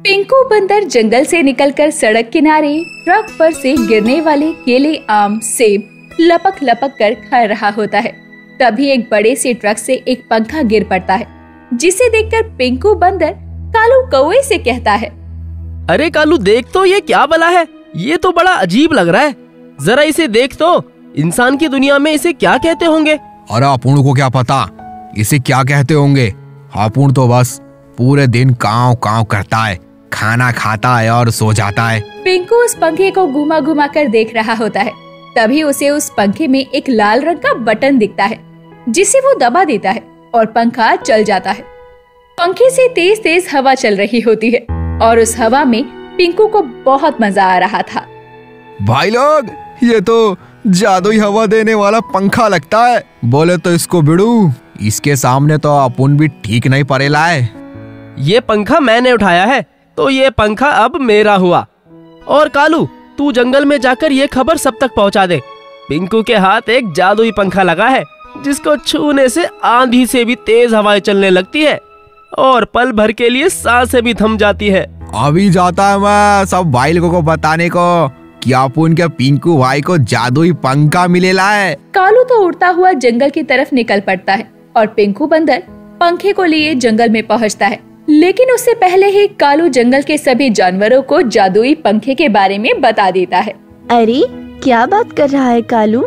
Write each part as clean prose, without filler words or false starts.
पिंकू बंदर जंगल से निकलकर सड़क किनारे ट्रक पर से गिरने वाले केले, आम, सेब लपक लपक कर खा रहा होता है। तभी एक बड़े से ट्रक से एक पंखा गिर पड़ता है, जिसे देखकर पिंकू बंदर कालू कौवे से कहता है, अरे कालू देख तो ये क्या बला है, ये तो बड़ा अजीब लग रहा है। जरा इसे देख तो, इंसान की दुनिया में इसे क्या कहते होंगे। अरे अपुन को क्या पता इसे क्या कहते होंगे। अपुन तो बस पूरे दिन काव काव करता है, खाना खाता है और सो जाता है। पिंकू उस पंखे को घुमा घुमा कर देख रहा होता है। तभी उसे उस पंखे में एक लाल रंग का बटन दिखता है, जिसे वो दबा देता है और पंखा चल जाता है। पंखे से तेज तेज हवा चल रही होती है और उस हवा में पिंकू को बहुत मजा आ रहा था। भाई लोग, ये तो जादुई हवा देने वाला पंखा लगता है। बोले तो इसको बिड़ू, इसके सामने तो अपुन भी ठीक नहीं पड़ेला है। ये पंखा मैंने उठाया है, तो ये पंखा अब मेरा हुआ। और कालू, तू जंगल में जाकर ये खबर सब तक पहुंचा दे। पिंकू के हाथ एक जादुई पंखा लगा है, जिसको छूने से आंधी से भी तेज हवाएं चलने लगती है और पल भर के लिए सांसें भी थम जाती है। अभी जाता है मैं सब भाई लोगों को बताने को कि अपुन के पिंकू भाई को जादुई पंखा मिलेला है। कालू तो उड़ता हुआ जंगल की तरफ निकल पड़ता है और पिंकू बंदर पंखे को लिए जंगल में पहुंचता है। लेकिन उससे पहले ही कालू जंगल के सभी जानवरों को जादुई पंखे के बारे में बता देता है। अरे क्या बात कर रहा है कालू,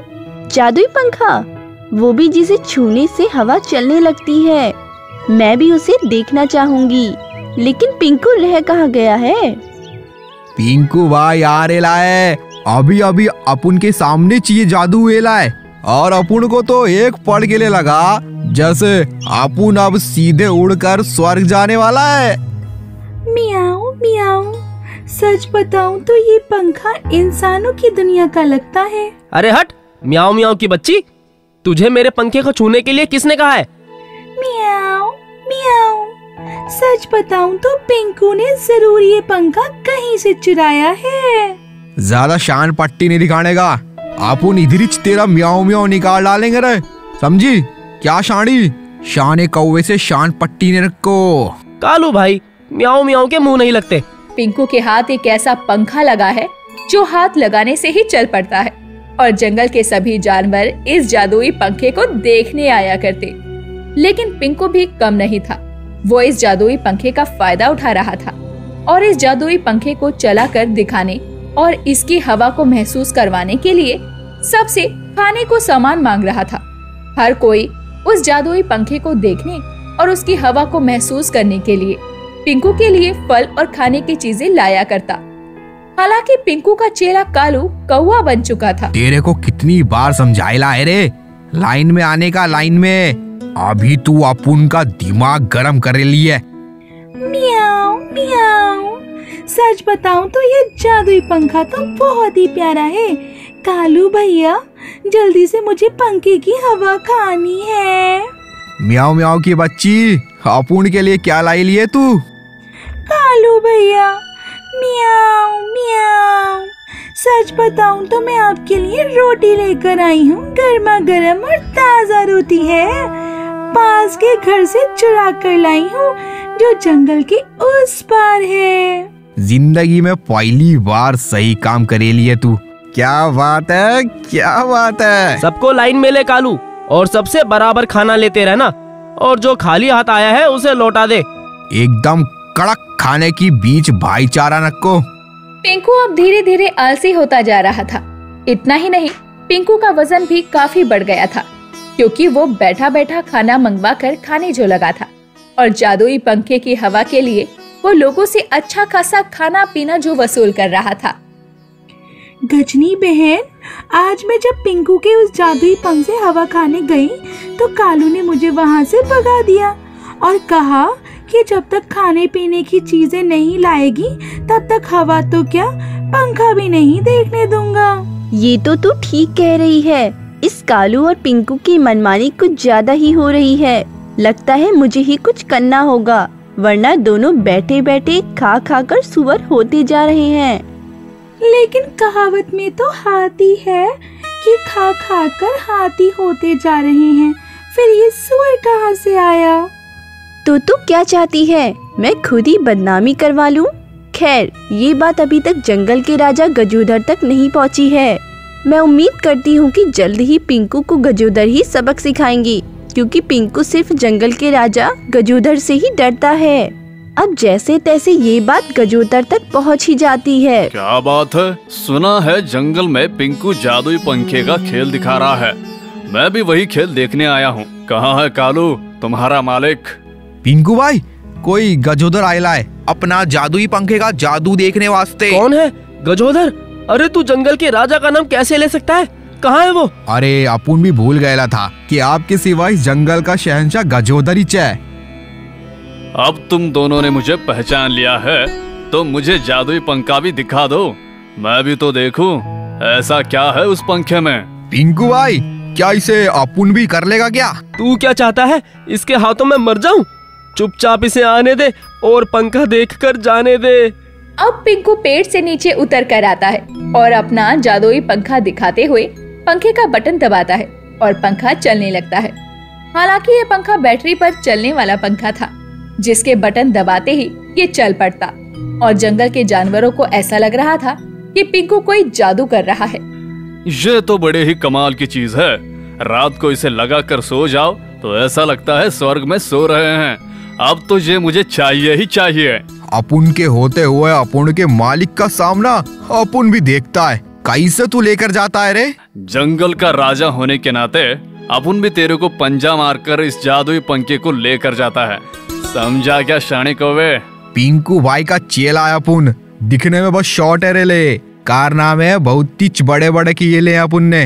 जादुई पंखा, वो भी जिसे छूने से हवा चलने लगती है। मैं भी उसे देखना चाहूंगी, लेकिन पिंकू रह कहाँ गया है? पिंकू भाई आ रेला है, अभी अभी अपुन के सामने चाहिए जादू वेला है और अपुन को तो एक पड़ के लिए लगा जैसे अपुन अब सीधे उड़कर स्वर्ग जाने वाला है। मियाऊ मियाऊ, सच बताऊं तो ये पंखा इंसानों की दुनिया का लगता है। अरे हट म्याऊ म्याऊ की बच्ची, तुझे मेरे पंखे को छूने के लिए किसने कहा है? मियाऊ मियाऊ, सच बताऊं तो पिंकू ने जरूर ये पंखा कहीं से चुराया है। ज्यादा शान पट्टी नहीं दिखाने का, अपुन इधर ही तेरा म्याऊ म्याऊ निकाल डालेंगे रे, समझी? क्या शानी, शाने कौवे से शान पट्टी ने रखो। कालू भाई, म्याऊ म्याऊ के मुंह नहीं लगते। पिंकू के हाथ एक ऐसा पंखा लगा है जो हाथ लगाने से ही चल पड़ता है और जंगल के सभी जानवर इस जादुई पंखे को देखने आया करते। लेकिन पिंकू भी कम नहीं था, वो इस जादुई पंखे का फायदा उठा रहा था और इस जादुई पंखे को चला कर दिखाने और इसकी हवा को महसूस करवाने के लिए सबसे खाने को सामान मांग रहा था। हर कोई उस जादुई पंखे को देखने और उसकी हवा को महसूस करने के लिए पिंकू के लिए फल और खाने की चीजें लाया करता। हालांकि पिंकू का चेहरा कालू कौवा बन चुका था। तेरे को कितनी बार समझाइला है रे, लाइन में आने का, लाइन में। अभी तू अपुन का दिमाग गरम कर रही है। मियाऊ मियाऊ, सच बताऊं तो ये जादुई पंखा तो बहुत ही प्यारा है। कालू भैया, जल्दी से मुझे पंखे की हवा खानी है। म्याऊ म्याऊ की बच्ची, अपुन के लिए क्या लाई लिए तू? कालू भैया, मियाऊ मियाऊ, सच बताऊं तो मैं आपके लिए रोटी लेकर आई हूँ। गर्मा गर्म और ताजा रोटी है, पास के घर से चुरा कर लाई हूँ, जो जंगल के उस पार है। जिंदगी में पहली बार सही काम करे लिए तू। क्या बात है, क्या बात है। सबको लाइन में ले कालू, और सबसे बराबर खाना लेते रहना, और जो खाली हाथ आया है उसे लौटा दे। एकदम कड़क खाने की बीच भाईचारा रखो। पिंकू अब धीरे धीरे आलसी होता जा रहा था। इतना ही नहीं, पिंकू का वजन भी काफी बढ़ गया था, क्योंकि वो बैठा बैठा खाना मंगवा कर खाने जो लगा था और जादुई पंखे की हवा के लिए वो लोगों से अच्छा खासा खाना पीना जो वसूल कर रहा था। गजनी बहन, आज मैं जब पिंकू के उस जादुई पंख से हवा खाने गई तो कालू ने मुझे वहाँ से भगा दिया और कहा कि जब तक खाने पीने की चीजें नहीं लाएगी तब तक हवा तो क्या, पंखा भी नहीं देखने दूंगा। ये तो तू ठीक कह रही है। इस कालू और पिंकू की मनमानी कुछ ज्यादा ही हो रही है। लगता है मुझे ही कुछ करना होगा, वरना दोनों बैठे बैठे खा खा कर सुअर होते जा रहे हैं। लेकिन कहावत में तो हाथी है कि खा खा कर हाथी होते जा रहे हैं, फिर ये सुअर कहाँ से आया? तो तू क्या चाहती है, मैं खुद ही बदनामी करवा लूं? खैर, ये बात अभी तक जंगल के राजा गजोदर तक नहीं पहुंची है। मैं उम्मीद करती हूँ कि जल्द ही पिंकू को गजोदर ही सबक सिखाएंगी, क्योंकि पिंकू सिर्फ जंगल के राजा गजोदर से ही डरता है। अब जैसे तैसे ये बात गजोदर तक पहुँच ही जाती है। क्या बात है? सुना है जंगल में पिंकू जादुई पंखे का खेल दिखा रहा है। मैं भी वही खेल देखने आया हूँ। कहाँ है कालू, तुम्हारा मालिक? पिंकू भाई, कोई गजोदर आयला है अपना जादुई पंखे का जादू देखने वास्ते। कौन है? गजोदर? अरे तू जंगल के राजा का नाम कैसे ले सकता है? कहाँ है वो? अरे अपुन भी भूल गया था कि आपके सिवा इस जंगल का शहंशाह गजोदर ही है। अब तुम दोनों ने मुझे पहचान लिया है, तो मुझे जादुई पंखा भी दिखा दो, मैं भी तो देखूं ऐसा क्या है उस पंखे में। पिंकू भाई, क्या इसे अपुन भी कर लेगा क्या? तू क्या चाहता है? इसके हाथों में मर जाऊं? चुपचाप इसे आने दे और पंखा देखकर जाने दे। अब पिंकू पेड़ से नीचे उतर कर आता है और अपना जादुई पंखा दिखाते हुए पंखे का बटन दबाता है और पंखा चलने लगता है। हालांकि ये पंखा बैटरी पर चलने वाला पंखा था, जिसके बटन दबाते ही ये चल पड़ता और जंगल के जानवरों को ऐसा लग रहा था कि पिंकू कोई जादू कर रहा है। ये तो बड़े ही कमाल की चीज है। रात को इसे लगा कर सो जाओ तो ऐसा लगता है स्वर्ग में सो रहे हैं। अब तो ये मुझे चाहिए ही चाहिए। अपुन के होते हुए अपुन के मालिक का सामना अपुन भी देखता है। कैसे तू लेकर जाता है रे? जंगल का राजा होने के नाते अपुन भी तेरे को पंजा मारकर इस जादुई पंखे को लेकर जाता है। समझा क्या शाणे कौवे? पिंकू भाई का चेला है अपुन। दिखने में बहुत शॉर्ट है रे, ले कारनामे बहुत ही बड़े बड़े किए ले अपुन ने।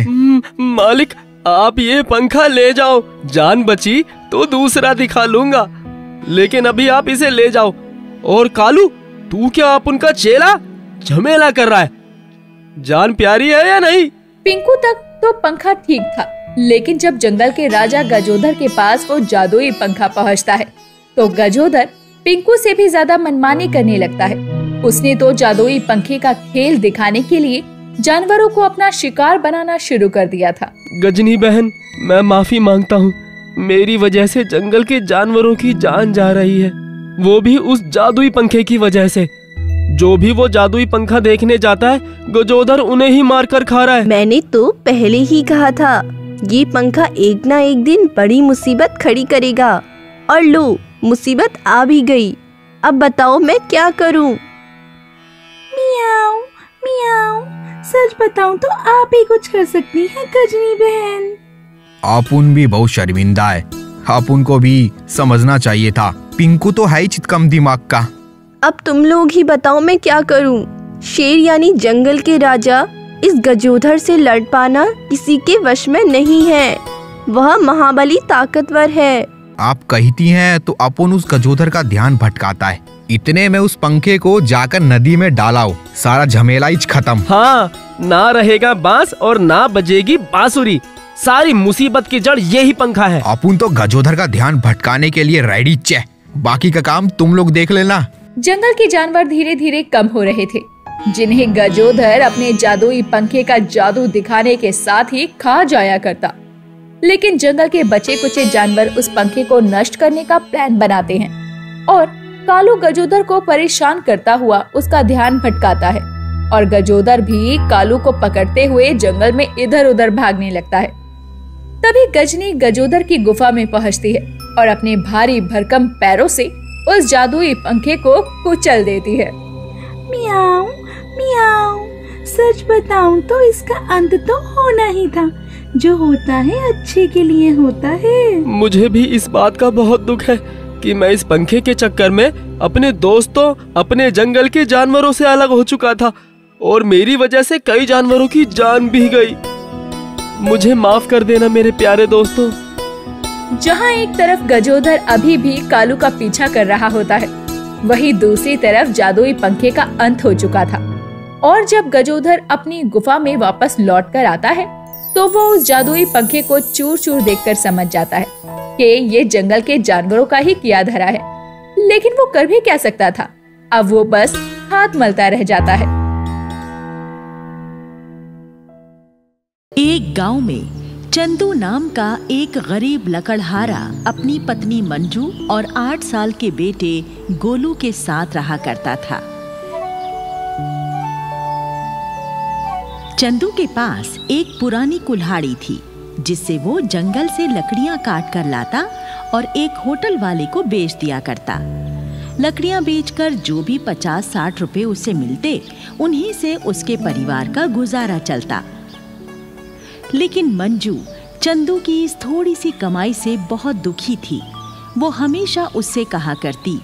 मालिक, आप ये पंखा ले जाओ, जान बची तो दूसरा दिखा लूंगा, लेकिन अभी आप इसे ले जाओ। और कालू, तू क्या आप उनका चेला झमेला कर रहा है? जान प्यारी है या नहीं? पिंकू तक तो पंखा ठीक था, लेकिन जब जंगल के राजा गजोदर के पास वो जादुई पंखा पहुंचता है तो गजोदर पिंकू से भी ज्यादा मनमानी करने लगता है। उसने तो जादुई पंखे का खेल दिखाने के लिए जानवरों को अपना शिकार बनाना शुरू कर दिया था। गजनी बहन, मैं माफी मांगता हूँ। मेरी वजह से जंगल के जानवरों की जान जा रही है, वो भी उस जादुई पंखे की वजह से। जो भी वो जादुई पंखा देखने जाता है, गजोदर उन्हें ही मारकर खा रहा है। मैंने तो पहले ही कहा था, ये पंखा एक ना एक दिन बड़ी मुसीबत खड़ी करेगा। और लो, मुसीबत आ भी गई। अब बताओ मैं क्या करूं? मियाऊ मियाऊ, सच बताऊं तो आप ही कुछ कर सकती हैं गजनी बहन। अपुन भी बहुत शर्मिंदा है। अपुन को भी समझना चाहिए था। पिंकू तो है ही चितकम दिमाग का। अब तुम लोग ही बताओ मैं क्या करूं? शेर यानी जंगल के राजा इस गजोधर से लड़ पाना किसी के वश में नहीं है। वह महाबली ताकतवर है। आप कहती हैं तो अपुन उस गजोधर का ध्यान भटकाता है। इतने में उस पंखे को जाकर नदी में डालाओ, सारा झमेला ही खत्म। हाँ, ना रहेगा बांस और ना बजेगी बांसुरी। सारी मुसीबत की जड़ यही पंखा है। अपुन तो गजोधर का ध्यान भटकाने के लिए रेडी चे। बाकी का काम तुम लोग देख लेना। जंगल के जानवर धीरे धीरे कम हो रहे थे, जिन्हें गजोधर अपने जादुई पंखे का जादू दिखाने के साथ ही खा जाया करता। लेकिन जंगल के बचे कुचे जानवर उस पंखे को नष्ट करने का प्लान बनाते हैं और कालू गजोदर को परेशान करता हुआ उसका ध्यान भटकाता है और गजोदर भी कालू को पकड़ते हुए जंगल में इधर उधर भागने लगता है। तभी गजनी गजोदर की गुफा में पहुंचती है और अपने भारी भरकम पैरों से उस जादुई पंखे को कुचल देती है। मियाऊ मियाऊ, सच बताऊं तो इसका अंत तो होना ही था। जो होता है अच्छे के लिए होता है। मुझे भी इस बात का बहुत दुख है कि मैं इस पंखे के चक्कर में अपने दोस्तों, अपने जंगल के जानवरों से अलग हो चुका था और मेरी वजह से कई जानवरों की जान भी गई। मुझे माफ कर देना मेरे प्यारे दोस्तों। जहाँ एक तरफ गजोधर अभी भी कालू का पीछा कर रहा होता है, वहीं दूसरी तरफ जादुई पंखे का अंत हो चुका था। और जब गजोधर अपनी गुफा में वापस लौट कर आता है तो वो उस जादुई पंखे को चूर चूर देखकर समझ जाता है कि ये जंगल के जानवरों का ही किया धरा है। लेकिन वो कर भी क्या सकता था? अब वो बस हाथ मलता रह जाता है। एक गांव में चंदू नाम का एक गरीब लकड़हारा अपनी पत्नी मंजू और 8 साल के बेटे गोलू के साथ रहा करता था। चंदू के पास एक पुरानी कुल्हाड़ी थी जिससे वो जंगल से लकड़ियां काट कर लाता और एक होटल वाले को बेच दिया करता। लकड़ियां बेचकर जो भी 50-60 रुपए उसे मिलते, उन्हीं से उसके परिवार का गुजारा चलता। लेकिन मंजू चंदू की इस थोड़ी सी कमाई से बहुत दुखी थी। वो हमेशा उससे कहा करती,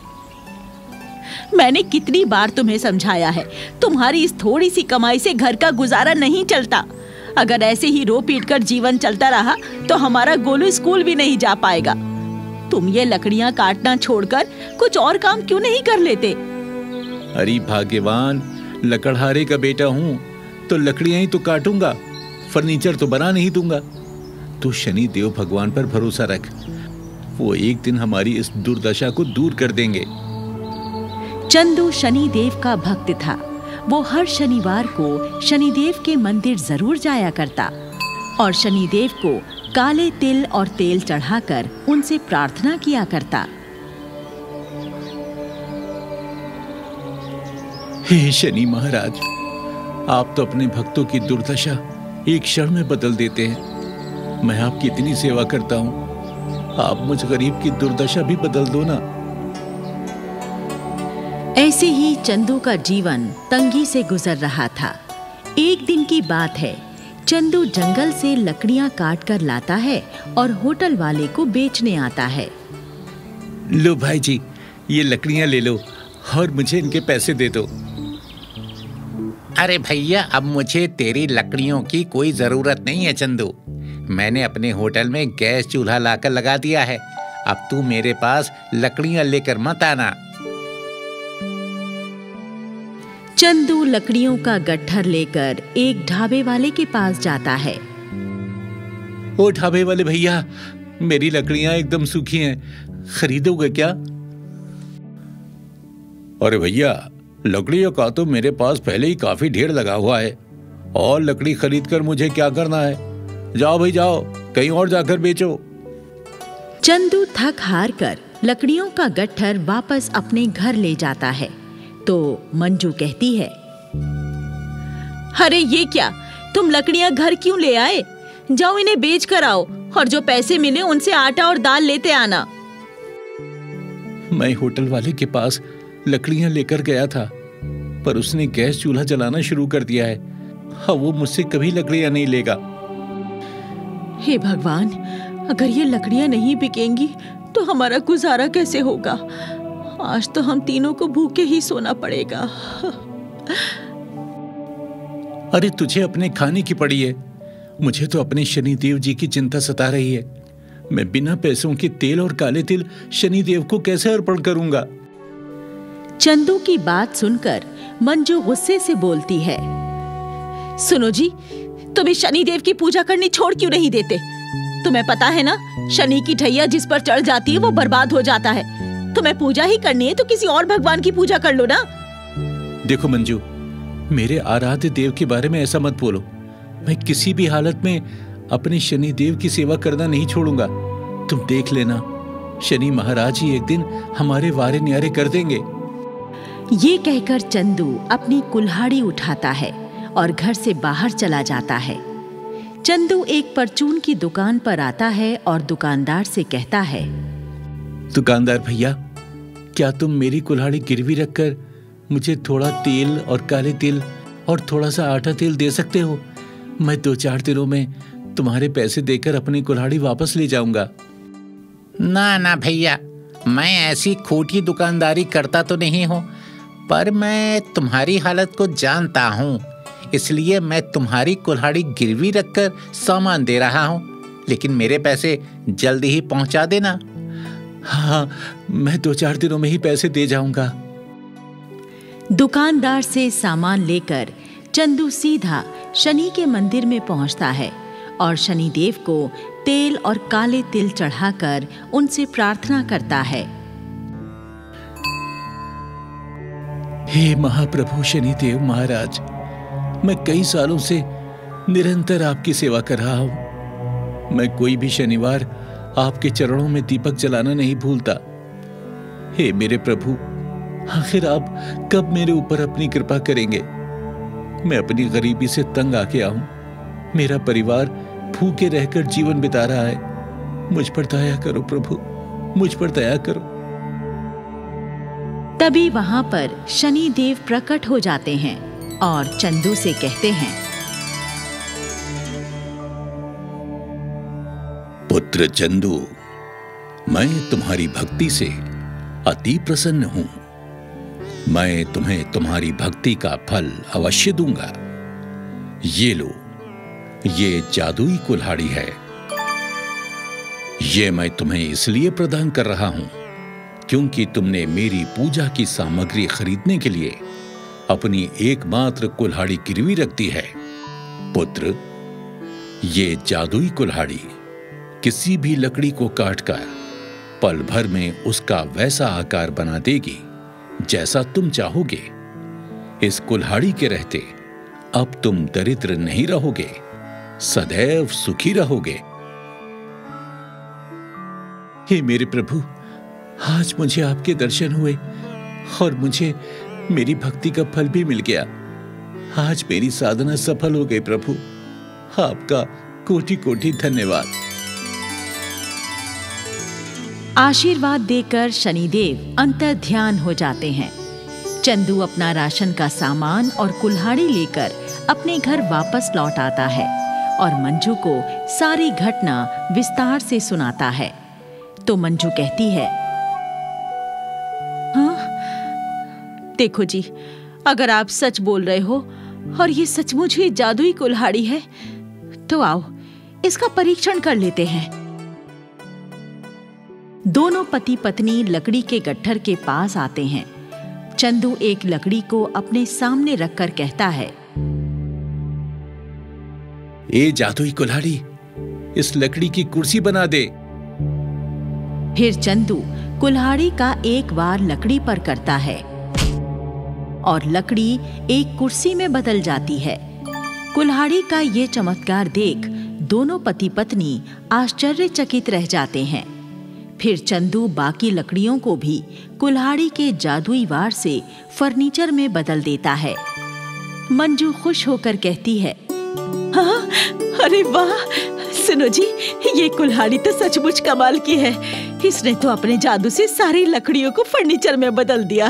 मैंने कितनी बार तुम्हें समझाया है, तुम्हारी इस थोड़ी सी कमाई से घर का गुजारा नहीं चलता। अगर ऐसे ही रो पीट कर जीवन चलता रहा तो हमारा गोलू स्कूल भी नहीं जा पाएगा। तुम ये लकड़ियां काटना छोड़कर कुछ और काम क्यों नहीं कर लेते? अरे भाग्यवान, लकड़हारे का बेटा हूँ तो लकड़ियां ही तो काटूंगा, फर्नीचर तो बना नहीं दूंगा। तू शनि देव भगवान पर भरोसा रख, वो एक दिन हमारी इस दुर्दशा को दूर कर देंगे। चंदू शनिदेव का भक्त था। वो हर शनिवार को शनिदेव के मंदिर जरूर जाया करता और शनिदेव को काले तिल और तेल चढ़ाकर उनसे प्रार्थना किया करता। हे शनि महाराज, आप तो अपने भक्तों की दुर्दशा एक क्षण में बदल देते हैं। मैं आपकी इतनी सेवा करता हूँ, आप मुझ गरीब की दुर्दशा भी बदल दो ना। ऐसे ही चंदू का जीवन तंगी से गुजर रहा था। एक दिन की बात है, चंदू जंगल से लकड़ियां काट कर लाता है और होटल वाले को बेचने आता है। लो भाई जी, ये लकड़ियां ले लो और मुझे इनके पैसे दे दो। अरे भैया, अब मुझे तेरी लकड़ियों की कोई जरूरत नहीं है चंदू। मैंने अपने होटल में गैस चूल्हा लाकर लगा दिया है। अब तू मेरे पास लकड़ियां लेकर मत आना। चंदू लकड़ियों का गट्ठर लेकर एक ढाबे वाले के पास जाता है। ओ ढाबे वाले भैया, मेरी लकड़ियां एकदम सूखी हैं, खरीदोगे क्या? अरे भैया, लकड़ियों का तो मेरे पास पहले ही काफी ढेर लगा हुआ है, और लकड़ी खरीद कर मुझे क्या करना है? जाओ भाई जाओ, कहीं और जाकर बेचो। चंदू थक हार कर लकड़ियों का गट्ठर वापस अपने घर ले जाता है तो मंजू कहती है, अरे ये क्या, तुम लकड़ियां घर क्यों ले आए? जाओ इन्हें बेच कर आओ और जो पैसे मिले उनसे आटा और दाल लेते आना। मैं होटल वाले के पास लकड़ियां लेकर गया था, पर उसने गैस चूल्हा जलाना शुरू कर दिया है। हाँ, वो मुझसे कभी लकड़ियां नहीं लेगा। हे भगवान, अगर ये लकड़ियां नहीं बिकेंगी तो हमारा गुजारा कैसे होगा? आज तो हम तीनों को भूखे ही सोना पड़ेगा। अरे तुझे अपने खाने की पड़ी है, मुझे तो अपने शनिदेव जी की चिंता सता रही है। मैं बिना पैसों के तेल और काले तिल शनिदेव को कैसे अर्पण करूंगा? चंदू की बात सुनकर मंजू गुस्से से बोलती है, सुनो जी, तुम इस शनिदेव की पूजा करनी छोड़ क्यों नहीं देते? तुम्हें पता है ना, शनि की ठैया जिस पर चढ़ जाती है वो बर्बाद हो जाता है। तुम्हें पूजा ही करनी है तो किसी और भगवान की पूजा कर लो ना। देखो मंजू, मेरे आराध्य देव के बारे में ऐसा मत बोलो। मैं किसी भी हालत में अपने शनि देव की सेवा करना नहीं छोड़ूंगा। तुम देख लेना, शनि महाराज ही एक दिन हमारे वारे न्यारे कर देंगे। ये कहकर चंदू अपनी कुल्हाड़ी उठाता है और घर से बाहर चला जाता है। चंदू एक परचून की दुकान पर आता है और दुकानदार से कहता है, दुकानदार भैया, क्या तुम मेरी कुल्हाड़ी गिरवी रखकर मुझे थोड़ा तेल और काले तिल और थोड़ा सा आटा तेल दे सकते हो? मैं 2-4 दिनों में तुम्हारे पैसे देकर अपनी कुल्हाड़ी वापस ले जाऊंगा। ना ना भैया, मैं ऐसी खोटी दुकानदारी करता तो नहीं हूँ, पर मैं तुम्हारी हालत को जानता हूँ, इसलिए मैं तुम्हारी कुल्हाड़ी गिरवी रखकर सामान दे रहा हूँ, लेकिन मेरे पैसे जल्दी ही पहुँचा देना। हाँ, मैं 2-4 दिनों में ही पैसे दे जाऊंगा। दुकानदार से सामान लेकर चंदू सीधा शनि के मंदिर में पहुंचता है और शनिदेव को तेल और काले तिल चढ़ाकर उनसे प्रार्थना करता है। हे महाप्रभु शनिदेव महाराज, मैं कई सालों से निरंतर आपकी सेवा कर रहा हूं। मैं कोई भी शनिवार आपके चरणों में दीपक जलाना नहीं भूलता। हे मेरे प्रभु, आखिर आप कब मेरे ऊपर अपनी कृपा करेंगे? मैं अपनी गरीबी से तंग आके आऊं। मेरा परिवार भूखे रहकर जीवन बिता रहा है। मुझ पर दया करो प्रभु, मुझ पर दया करो। तभी वहां पर शनि देव प्रकट हो जाते हैं और चंदू से कहते हैं, पुत्र चंदू, मैं तुम्हारी भक्ति से अति प्रसन्न हूं। मैं तुम्हें तुम्हारी भक्ति का फल अवश्य दूंगा। ये लो, ये जादुई कुल्हाड़ी है। ये मैं तुम्हें इसलिए प्रदान कर रहा हूं क्योंकि तुमने मेरी पूजा की सामग्री खरीदने के लिए अपनी एकमात्र कुल्हाड़ी गिरवी रख दी है। पुत्र, ये जादुई कुल्हाड़ी किसी भी लकड़ी को काटकर पल भर में उसका वैसा आकार बना देगी जैसा तुम चाहोगे। इस कुल्हाड़ी के रहते अब तुम दरिद्र नहीं रहोगे, सदैव सुखी रहोगे। हे मेरे प्रभु, आज मुझे आपके दर्शन हुए और मुझे मेरी भक्ति का फल भी मिल गया। आज मेरी साधना सफल हो गई प्रभु। आपका कोटि कोटि धन्यवाद। आशीर्वाद देकर शनिदेव अंतर्ध्यान हो जाते हैं। चंदू अपना राशन का सामान और कुल्हाड़ी लेकर अपने घर वापस लौट आता है और मंजू को सारी घटना विस्तार से सुनाता है। तो मंजू कहती है, हाँ, देखो जी, अगर आप सच बोल रहे हो और ये सचमुच ही जादुई कुल्हाड़ी है तो आओ इसका परीक्षण कर लेते हैं। दोनों पति पत्नी लकड़ी के गट्ठर के पास आते हैं। चंदू एक लकड़ी को अपने सामने रखकर कहता है, ए जादुई कुल्हाड़ी, इस लकड़ी की कुर्सी बना दे। फिर चंदू कुल्हाड़ी का एक बार लकड़ी पर करता है और लकड़ी एक कुर्सी में बदल जाती है। कुल्हाड़ी का ये चमत्कार देख दोनों पति पत्नी आश्चर्यचकित रह जाते हैं। फिर चंदू बाकी लकड़ियों को भी कुल्हाड़ी के जादुई वार से फर्नीचर में बदल देता है। मंजू खुश होकर कहती है, हाँ, अरे वाह, सुनो जी, ये कुल्हाड़ी तो सचमुच कमाल की है। इसने तो अपने जादू से सारी लकड़ियों को फर्नीचर में बदल दिया।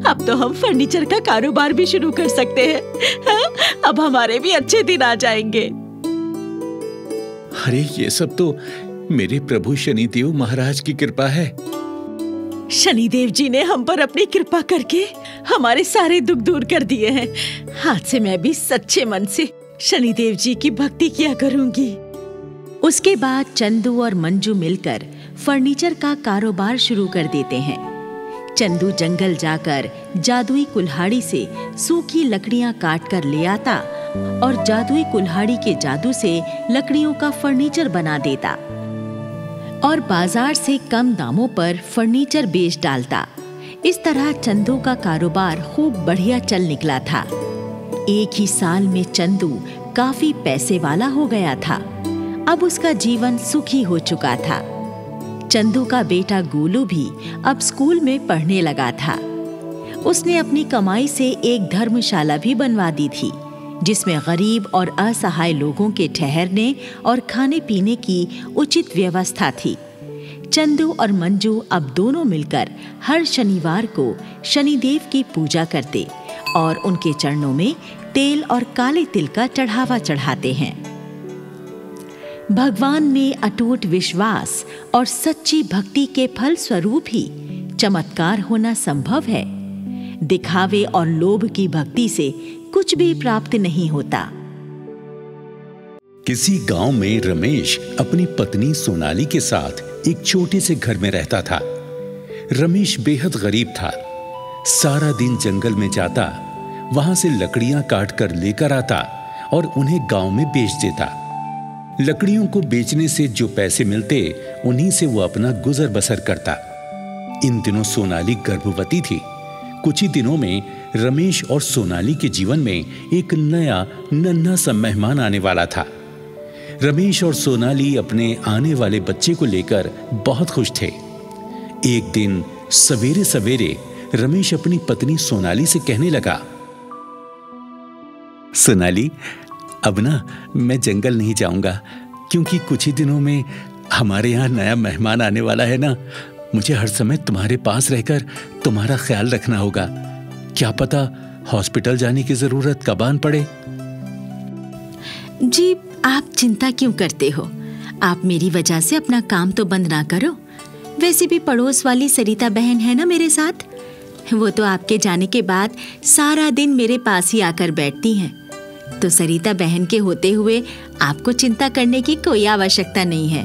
अब तो हम फर्नीचर का कारोबार भी शुरू कर सकते हैं। अब हमारे भी अच्छे दिन आ जाएंगे। अरे ये सब तो मेरे प्रभु शनिदेव महाराज की कृपा है। शनिदेव जी ने हम पर अपनी कृपा करके हमारे सारे दुख दूर कर दिए हैं। आज से मैं भी सच्चे मन से शनिदेव जी की भक्ति किया करूंगी। उसके बाद चंदू और मंजू मिलकर फर्नीचर का कारोबार शुरू कर देते हैं। चंदू जंगल जाकर जादुई कुल्हाड़ी से सूखी लकड़ियां काट कर ले आता और जादुई कुल्हाड़ी के जादू से लकड़ियों का फर्नीचर बना देता और बाजार से कम दामों पर फर्नीचर बेच डालता। इस तरह चंदू का कारोबार खूब बढ़िया चल निकला था। एक ही साल में चंदू काफी पैसे वाला हो गया था। अब उसका जीवन सुखी हो चुका था। चंदू का बेटा गोलू भी अब स्कूल में पढ़ने लगा था। उसने अपनी कमाई से एक धर्मशाला भी बनवा दी थी जिसमें गरीब और असहाय लोगों के ठहरने और खाने पीने की उचित व्यवस्था थी। चंदू और मंजू अब दोनों मिलकर हर शनिवार को शनिदेव की पूजा करते और उनके चरणों में तेल और काले तिल का चढ़ावा चढ़ाते हैं। भगवान में अटूट विश्वास और सच्ची भक्ति के फल स्वरूप ही चमत्कार होना संभव है। दिखावे और लोभ की भक्ति से कुछ भी प्राप्त नहीं होता। किसी गांव में रमेश अपनी पत्नी सोनाली के साथ एक छोटे से घर में रहता था। रमेश बेहद गरीब था। सारा दिन जंगल में जाता, वहां से लकड़ियां काट कर लेकर आता और उन्हें गांव में बेच देता। लकड़ियों को बेचने से जो पैसे मिलते उन्हीं से वो अपना गुजर बसर करता। इन दिनों सोनाली गर्भवती थी। कुछ ही दिनों में रमेश और सोनाली के जीवन में एक नया नन्हा सा मेहमान आने वाला था। रमेश और सोनाली अपने आने वाले बच्चे को लेकर बहुत खुश थे। एक दिन सवेरे सवेरे रमेश अपनी पत्नी सोनाली से कहने लगा, सोनाली, अब ना मैं जंगल नहीं जाऊंगा, क्योंकि कुछ ही दिनों में हमारे यहाँ नया मेहमान आने वाला है ना। मुझे हर समय तुम्हारे पास रहकर तुम्हारा ख्याल रखना होगा। क्या पता हॉस्पिटल जाने की जरूरत कब आन पड़े। जी, आप चिंता क्यों करते हो? आप मेरी वजह से अपना काम तो बंद ना करो। वैसे भी पड़ोस वाली सरिता बहन है ना मेरे साथ, वो तो आपके जाने के बाद सारा दिन मेरे पास ही आकर बैठती हैं। तो सरिता बहन के होते हुए आपको चिंता करने की कोई आवश्यकता नहीं है।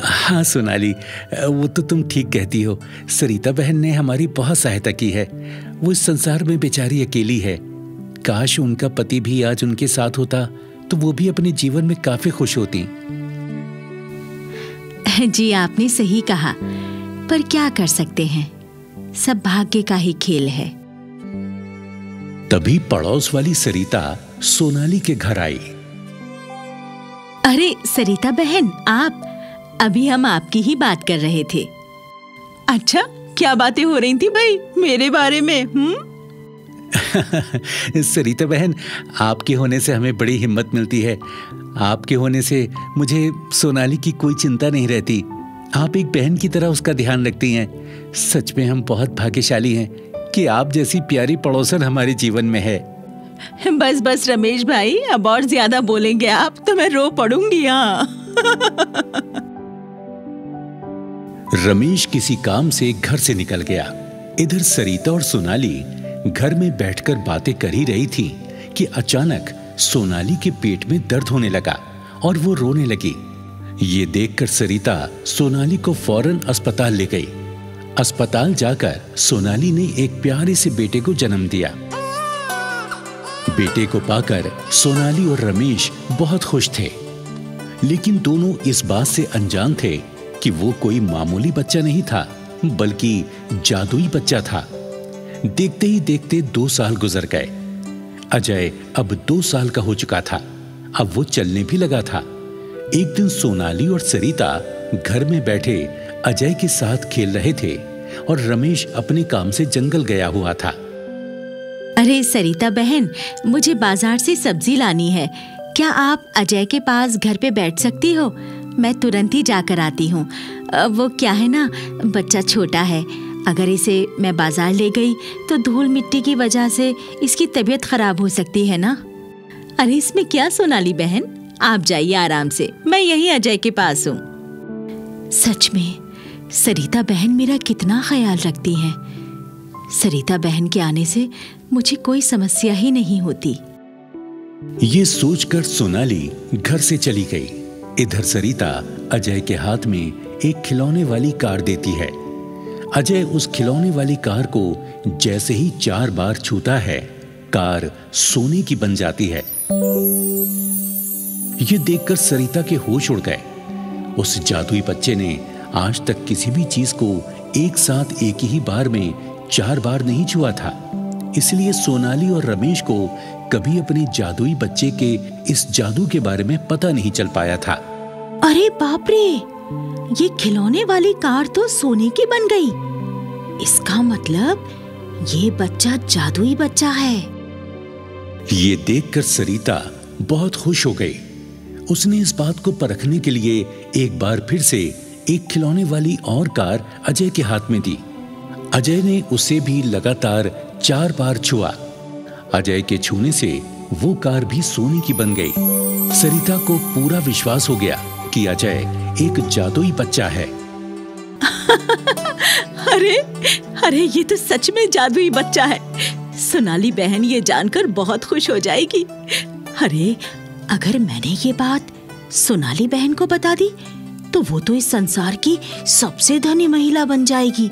हाँ सोनाली, वो तो तुम ठीक कहती हो। सरिता बहन ने हमारी बहुत सहायता की है। वो इस संसार में बेचारी अकेली है। काश उनका पति भी आज उनके साथ होता तो वो भी अपने जीवन में काफी खुश होती। जी, आपने सही कहा, पर क्या कर सकते हैं, सब भाग्य का ही खेल है। तभी पड़ोस वाली सरिता सोनाली के घर आई। अरे सरिता बहन, आप, अभी हम आपकी ही बात कर रहे थे। अच्छा, क्या बातें हो रही थी भाई मेरे बारे में? सरिता बहन, आपके होने से हमें बड़ी हिम्मत मिलती है। आपके होने से मुझे सोनाली की कोई चिंता नहीं रहती। आप एक बहन की तरह उसका ध्यान रखती हैं। सच में हम बहुत भाग्यशाली हैं कि आप जैसी प्यारी पड़ोसन हमारे जीवन में है। बस बस रमेश भाई, अब और ज्यादा बोलेंगे आप तो मैं रो पड़ूंगी। हाँ। रमेश किसी काम से घर से निकल गया। इधर सरिता और सोनाली घर में बैठकर बातें कर ही रही थी कि अचानक सोनाली के पेट में दर्द होने लगा और वो रोने लगी। ये देखकर सरिता सोनाली को फौरन अस्पताल ले गई। अस्पताल जाकर सोनाली ने एक प्यारे से बेटे को जन्म दिया। बेटे को पाकर सोनाली और रमेश बहुत खुश थे, लेकिन दोनों इस बात से अनजान थे कि वो कोई मामूली बच्चा नहीं था, बल्कि जादुई बच्चा था। देखते ही देखते 2 साल गुजर गए। अजय अब 2 साल का हो चुका था। अब वो चलने भी लगा था। एक दिन सोनाली और सरिता घर में बैठे अजय के साथ खेल रहे थे और रमेश अपने काम से जंगल गया हुआ था। अरे सरिता बहन, मुझे बाजार से सब्जी लानी है। क्या आप अजय के पास घर पे बैठ सकती हो? मैं तुरंत ही जाकर आती हूँ। वो क्या है ना, बच्चा छोटा है। अगर इसे मैं बाजार ले गई तो धूल मिट्टी की वजह से इसकी तबीयत खराब हो सकती है ना। अरे इसमें क्या सोनाली बहन, आप जाइए आराम से, मैं यहीं अजय के पास हूँ। सच में सरिता बहन मेरा कितना ख्याल रखती हैं। सरिता बहन के आने से मुझे कोई समस्या ही नहीं होती। ये सोचकर सोनाली घर से चली गई। इधर सरिता अजय के हाथ में एक खिलौने वाली कार देती है। अजय उस खिलौने वाली कार को जैसे ही 4 बार छूता है, कार सोने की बन जाती है। ये देखकर सरिता के होश उड़ गए। उस जादुई बच्चे ने आज तक किसी भी चीज को एक साथ एक ही बार में 4 बार नहीं छुआ था। इसलिए सोनाली और रमेश को कभी अपने जादुई बच्चे के इस जादू के बारे में पता नहीं चल पाया था। अरे बाप रे, ये खिलौने वाली कार तो सोने की बन गई। इसका मतलब ये बच्चा जादुई बच्चा है। ये देखकर सरिता बहुत खुश हो गई। उसने इस बात को परखने के लिए एक बार फिर से एक खिलौने वाली और कार अजय के हाथ में दी। अजय ने उसे भी लगातार 4 बार छुआ। अजय के छूने से वो कार भी सोने की बन गई। सरिता को पूरा विश्वास हो गया कि अजय एक जादुई बच्चा है। अरे अरे, ये तो सच में जादुई बच्चा है। सोनाली बहन ये जानकर बहुत खुश हो जाएगी। अरे अगर मैंने ये बात सोनाली बहन को बता दी तो वो तो इस संसार की सबसे धनी महिला बन जाएगी।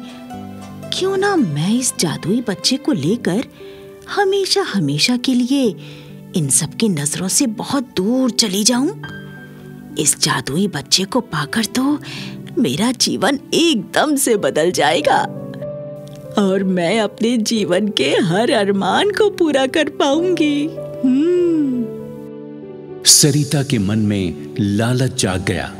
क्यों ना मैं इस जादुई बच्चे को लेकर हमेशा हमेशा के लिए इन सब की नजरों से बहुत दूर चली जाऊं। इस जादुई बच्चे को पाकर तो मेरा जीवन एकदम से बदल जाएगा और मैं अपने जीवन के हर अरमान को पूरा कर पाऊंगी। सरिता के मन में लालच जाग गया।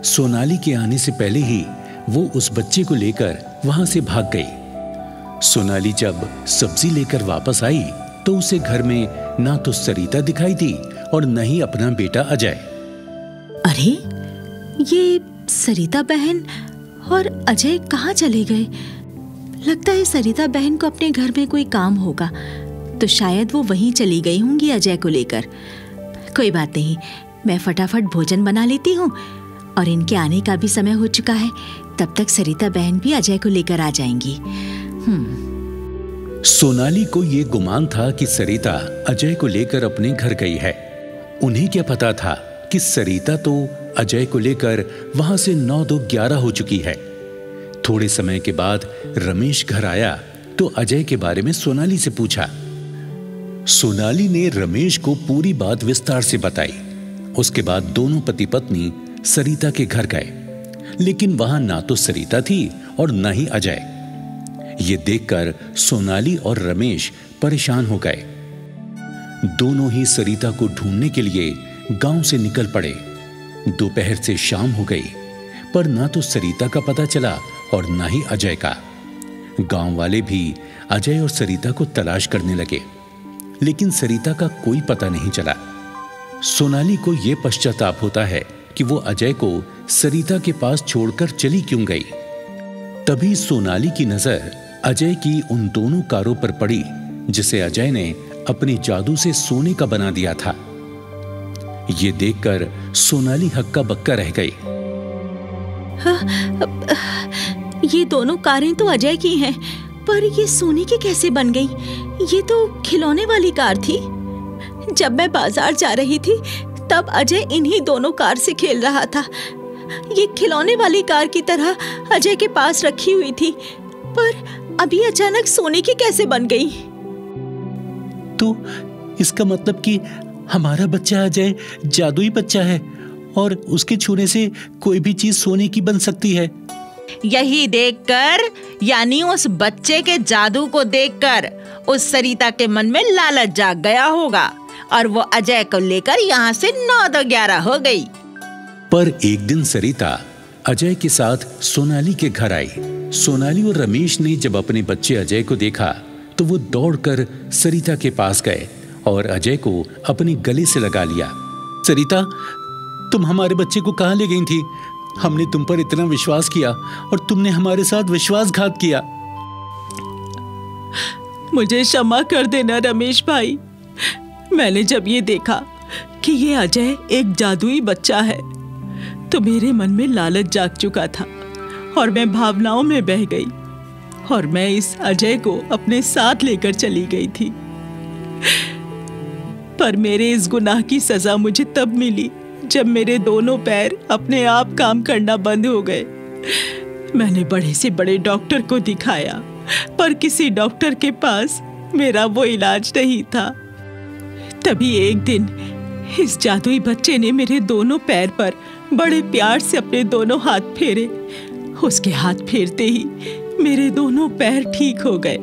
सोनाली के आने से पहले ही वो उस बच्चे को लेकर वहां से भाग गई। सोनाली जब सब्जी लेकर वापस आई तो उसे घर में ना तो सरिता दिखाई दी और न ही अपना बेटा अजय। अरे, ये सरिता बहन और अजय कहाँ चले गए? लगता है सरिता बहन को अपने घर में कोई काम होगा, तो शायद वो वहीं चली गई होंगी अजय को लेकर। कोई बात नहीं, मैं फटाफट भोजन बना लेती हूँ और इनके आने का भी समय हो चुका है। तब तक सरिता बहन भी अजय को लेकर आ जाएंगी। सोनाली को ये गुमान था कि सरिता अजय को लेकर अपने घर गई है। उन्हें क्या पता था कि सरिता तो अजय को लेकर वहां से 9-2-11 हो चुकी है। थोड़े समय के बाद रमेश घर आया तो अजय के बारे में सोनाली से पूछा। सोनाली ने रमेश को पूरी बात विस्तार से बताई। उसके बाद दोनों पति पत्नी सरिता के घर गए, लेकिन वहां ना तो सरिता थी और ना ही अजय। ये देखकर सोनाली और रमेश परेशान हो गए। दोनों ही सरिता को ढूंढने के लिए गांव से निकल पड़े। दोपहर से शाम हो गई, पर ना तो सरिता का पता चला और ना ही अजय का। गांव वाले भी अजय और सरिता को तलाश करने लगे, लेकिन सरिता का कोई पता नहीं चला। सोनाली को यह पश्चाताप होता है कि वो अजय को सरिता के पास छोड़कर चली क्यों गई। तभी सोनाली की नजर अजय की उन दोनों कारों पर पड़ी जिसे अजय ने अपने जादू से सोने का बना दिया था। ये देखकर सोनाली हक्का बक्का रह गई। ये दोनों कारें तो अजय की हैं, पर ये सोने की कैसे बन गई? ये तो खिलौने वाली कार थी। जब मैं बाजार जा रही थी तब अजय इन्हीं दोनों कार से खेल रहा था। ये खिलौने वाली कार की तरह अजय के पास रखी हुई थी, पर अभी अचानक सोने की कैसे बन गई? तो इसका मतलब कि हमारा बच्चा अजय जादुई बच्चा है और उसके छूने से कोई भी चीज सोने की बन सकती है। यही देखकर, यानी उस बच्चे के जादू को देखकर उस सरिता के मन में लालच जाग गया होगा और वो अजय को लेकर यहाँ से 9-11 हो गई। पर एक दिन सरिता अजय के साथ सोनाली के घर आई। सोनाली और रमेश ने जब अपने बच्चे अजय को देखा तो वो दौड़कर सरिता के पास गए और अजय को अपने गले से लगा लिया। सरिता, तुम हमारे बच्चे को कहाँ ले गई थी? हमने तुम पर इतना विश्वास किया और तुमने हमारे साथ विश्वासघात किया। मुझे क्षमा कर देना रमेश भाई। मैंने जब ये देखा कि ये अजय एक जादुई बच्चा है तो मेरे मन में लालच जाग चुका था और मैं भावनाओं में बह गई और मैं इस अजय को अपने साथ लेकर चली गई थी। पर मेरे इस गुनाह की सजा मुझे तब मिली जब मेरे दोनों पैर अपने आप काम करना बंद हो गए। मैंने बड़े से बड़े डॉक्टर को दिखाया, पर किसी डॉक्टर के पास मेरा वो इलाज नहीं था। तभी एक दिन इस जादुई बच्चे ने मेरे दोनों पैर पर बड़े प्यार से अपने दोनों हाथ फेरे। उसके हाथ फेरते ही मेरे दोनों पैर ठीक हो गए।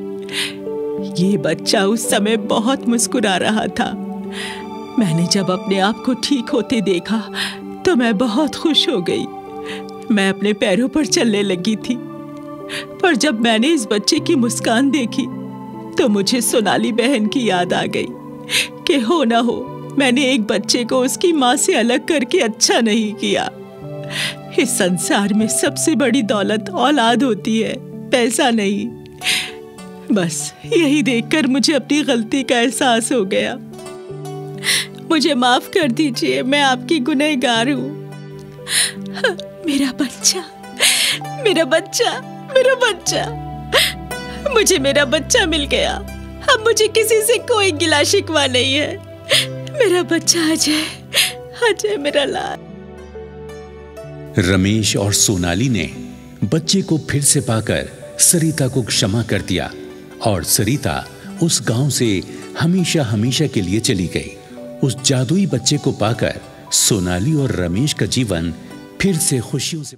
ये बच्चा उस समय बहुत मुस्कुरा रहा था। मैंने जब अपने आप को ठीक होते देखा तो मैं बहुत खुश हो गई। मैं अपने पैरों पर चलने लगी थी, पर जब मैंने इस बच्चे की मुस्कान देखी तो मुझे सोनाली बहन की याद आ गई कि हो ना हो मैंने एक बच्चे को उसकी माँ से अलग करके अच्छा नहीं किया। इस संसार में सबसे बड़ी दौलत औलाद होती है, पैसा नहीं। बस यही देखकर मुझे अपनी गलती का एहसास हो गया। मुझे माफ कर दीजिए, मैं आपकी गुनहगार हूँ। मेरा बच्चा, मेरा बच्चा, मेरा बच्चा, मुझे मेरा बच्चा मिल गया। अब मुझे किसी से कोई गिला शिकवा नहीं है। मेरा बच्चा अजय, अजय मेरा लाल। रमेश और सोनाली ने बच्चे को फिर से पाकर सरिता को क्षमा कर दिया और सरिता उस गांव से हमेशा हमेशा के लिए चली गई। उस जादुई बच्चे को पाकर सोनाली और रमेश का जीवन फिर से खुशियों से